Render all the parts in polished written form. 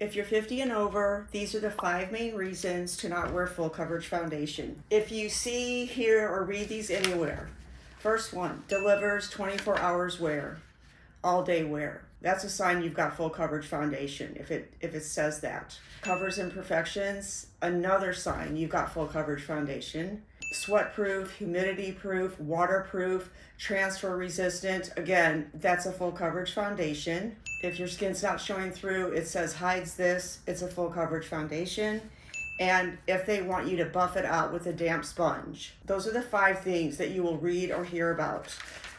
If you're 50 and over, these are the 5 main reasons to not wear full coverage foundation. If you see, hear, or read these anywhere, first one, delivers 24 hours wear, all day wear. That's a sign you've got full coverage foundation if it says that. Covers imperfections, another sign you've got full coverage foundation. Sweat proof, humidity proof, waterproof, transfer resistant. Again, that's a full coverage foundation. If your skin's not showing through, it says hides this, it's a full coverage foundation. And if they want you to buff it out with a damp sponge. Those are the 5 things that you will read or hear about.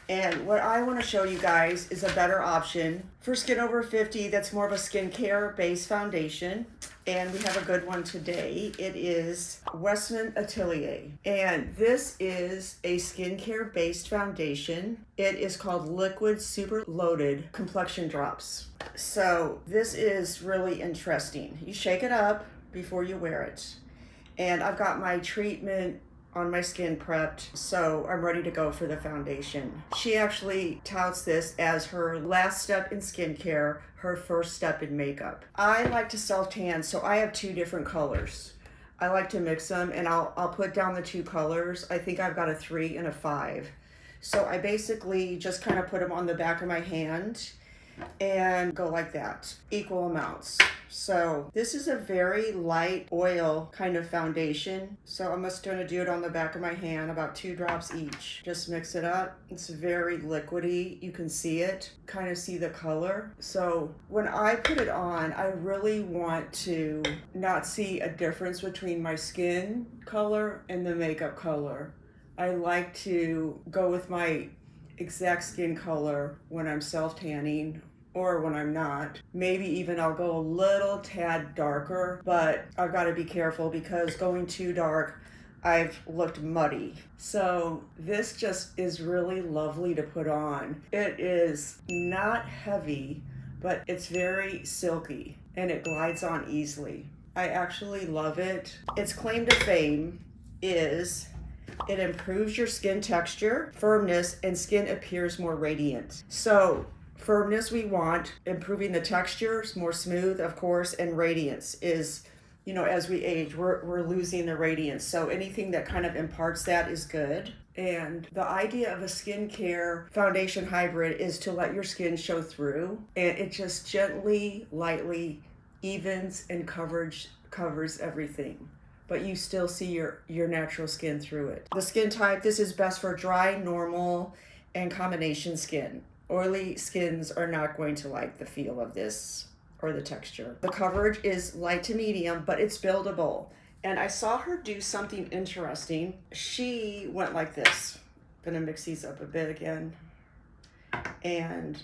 And what I want to show you guys is a better option for skin over 50 that's more of a skincare based foundation. And we have a good one today. It is Westman Atelier. And this is a skincare based foundation. It is called Liquid Super Loaded Complexion Drops. So this is really interesting. You shake it up before you wear it. And I've got my treatment on my skin prepped, so I'm ready to go for the foundation. She actually touts this as her last step in skincare, her first step in makeup. I like to self-tan, so I have 2 different colors. I like to mix them, and I'll put down the 2 colors. I think I've got a 3 and a 5. So I basically just kind of put them on the back of my hand and go like that, equal amounts. So this is a very light oil kind of foundation. So I'm just going to do it on the back of my hand, about 2 drops each. Just mix it up. It's very liquidy. You can see it, kind of see the color. So when I put it on, I really want to not see a difference between my skin color and the makeup color. I like to go with my exact skin color when I'm self-tanning or when I'm not. Maybe even I'll go a little tad darker, but I've got to be careful because going too dark, I've looked muddy. So this just is really lovely to put on. It is not heavy, but it's very silky and it glides on easily. I actually love it. Its claim to fame is it improves your skin texture, firmness, and skin appears more radiant. So firmness we want, improving the texture, more smooth, of course, and radiance is, you know, as we age, we're losing the radiance. So anything that kind of imparts that is good. And the idea of a skincare foundation hybrid is to let your skin show through, and it just gently, lightly evens and covers everything. But you still see your natural skin through it. The skin type, this is best for dry, normal, and combination skin. Oily skins are not going to like the feel of this or the texture. The coverage is light to medium, but it's buildable. And I saw her do something interesting. She went like this. I'm gonna mix these up a bit again. And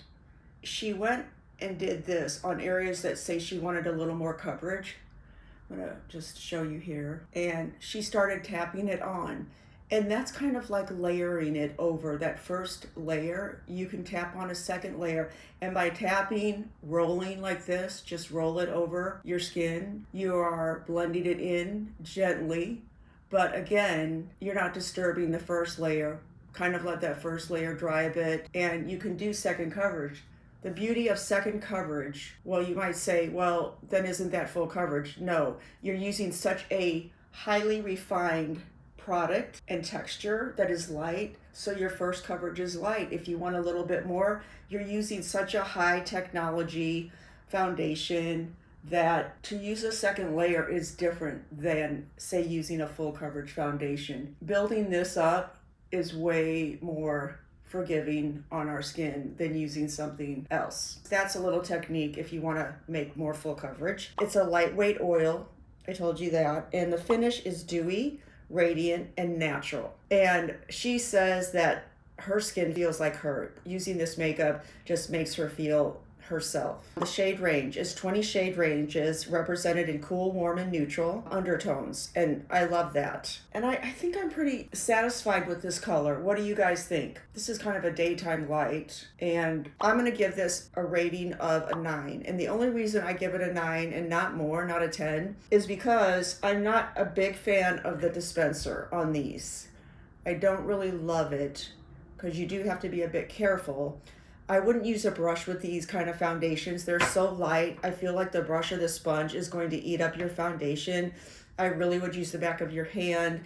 she went and did this on areas that say she wanted a little more coverage. I'm gonna just show you here. And she started tapping it on. And that's kind of like layering it over that first layer. You can tap on a second layer. And by tapping, rolling like this, just roll it over your skin. You are blending it in gently. But again, you're not disturbing the first layer. Kind of let that first layer dry a bit. And you can do second coverage. The beauty of second coverage, well, you might say, well, then isn't that full coverage? No, you're using such a highly refined product and texture that is light, so your first coverage is light. If you want a little bit more, you're using such a high technology foundation that to use a second layer is different than, say, using a full coverage foundation. Building this up is way more forgiving on our skin than using something else. That's a little technique if you want to make more full coverage. It's a lightweight oil, I told you that, and the finish is dewy, radiant, and natural. And she says that her skin feels like her. Using this makeup just makes her feel herself. The shade range is 20 shade ranges represented in cool, warm, and neutral undertones, and I love that. And I think I'm pretty satisfied with this color. What do you guys think? This is kind of a daytime light, and I'm gonna give this a rating of a 9. And the only reason I give it a 9 and not more, not a 10, is because I'm not a big fan of the dispenser on these. I don't really love it because you do have to be a bit careful. I wouldn't use a brush with these kind of foundations. They're so light. I feel like the brush or the sponge is going to eat up your foundation. I really would use the back of your hand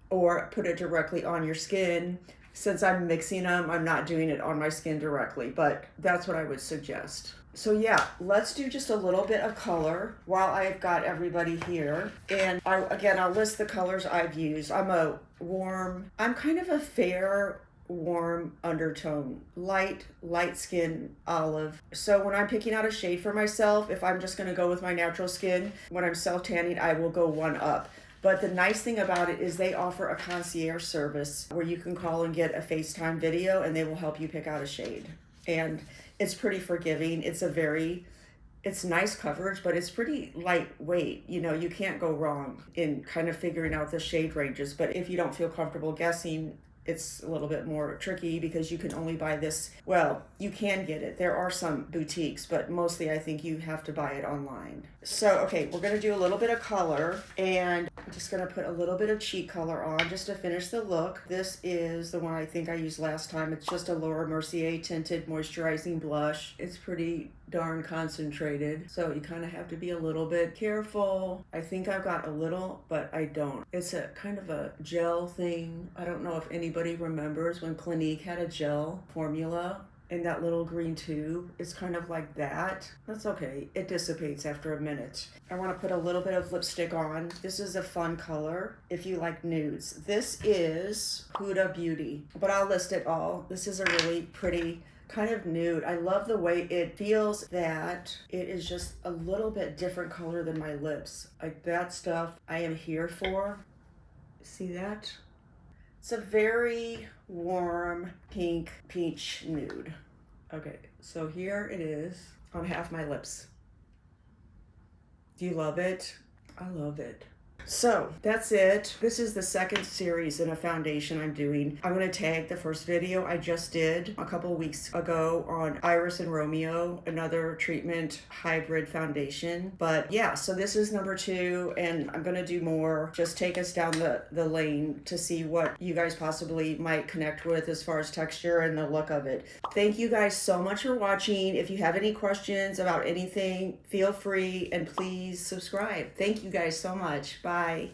or put it directly on your skin. Since I'm mixing them, I'm not doing it on my skin directly, but that's what I would suggest. So yeah, let's do just a little bit of color while I've got everybody here. And I'll list the colors I've used. I'm kind of a fair, warm undertone, light skin olive. So when I'm picking out a shade for myself, if I'm just gonna go with my natural skin, when I'm self-tanning, I will go one up. But the nice thing about it is they offer a concierge service where you can call and get a FaceTime video and they will help you pick out a shade. And it's pretty forgiving. It's nice coverage, but it's pretty lightweight. You know, you can't go wrong in kind of figuring out the shade ranges. But if you don't feel comfortable guessing, it's a little bit more tricky because you can only buy this. Well, you can get it. There are some boutiques, but mostly I think you have to buy it online. So, okay, we're going to do a little bit of color, and I'm just going to put a little bit of cheek color on just to finish the look. This is the one I think I used last time. It's just a Laura Mercier Tinted Moisturizing Blush. It's pretty darn concentrated, so you kind of have to be a little bit careful. I think I've got a little, but I don't. It's a kind of a gel thing. I don't know if anybody remembers when Clinique had a gel formula in that little green tube. It's kind of like that. That's okay. It dissipates after a minute. I want to put a little bit of lipstick on. This is a fun color if you like nudes. This is Huda Beauty, but I'll list it all. This is a really pretty kind of nude. I love the way it feels, that it is just a little bit different color than my lips. Like that stuff I am here for. See that? It's a very warm pink peach nude. Okay, so here it is on half my lips. Do you love it? I love it. So that's it. This is the second series in a foundation I'm doing. I'm going to tag the first video I just did a couple weeks ago on Iris and Romeo, another treatment hybrid foundation. But yeah, so this is number 2, and I'm going to do more. Just take us down the lane to see what you guys possibly might connect with as far as texture and the look of it. Thank you guys so much for watching. If you have any questions about anything, feel free, and please subscribe. Thank you guys so much. Bye.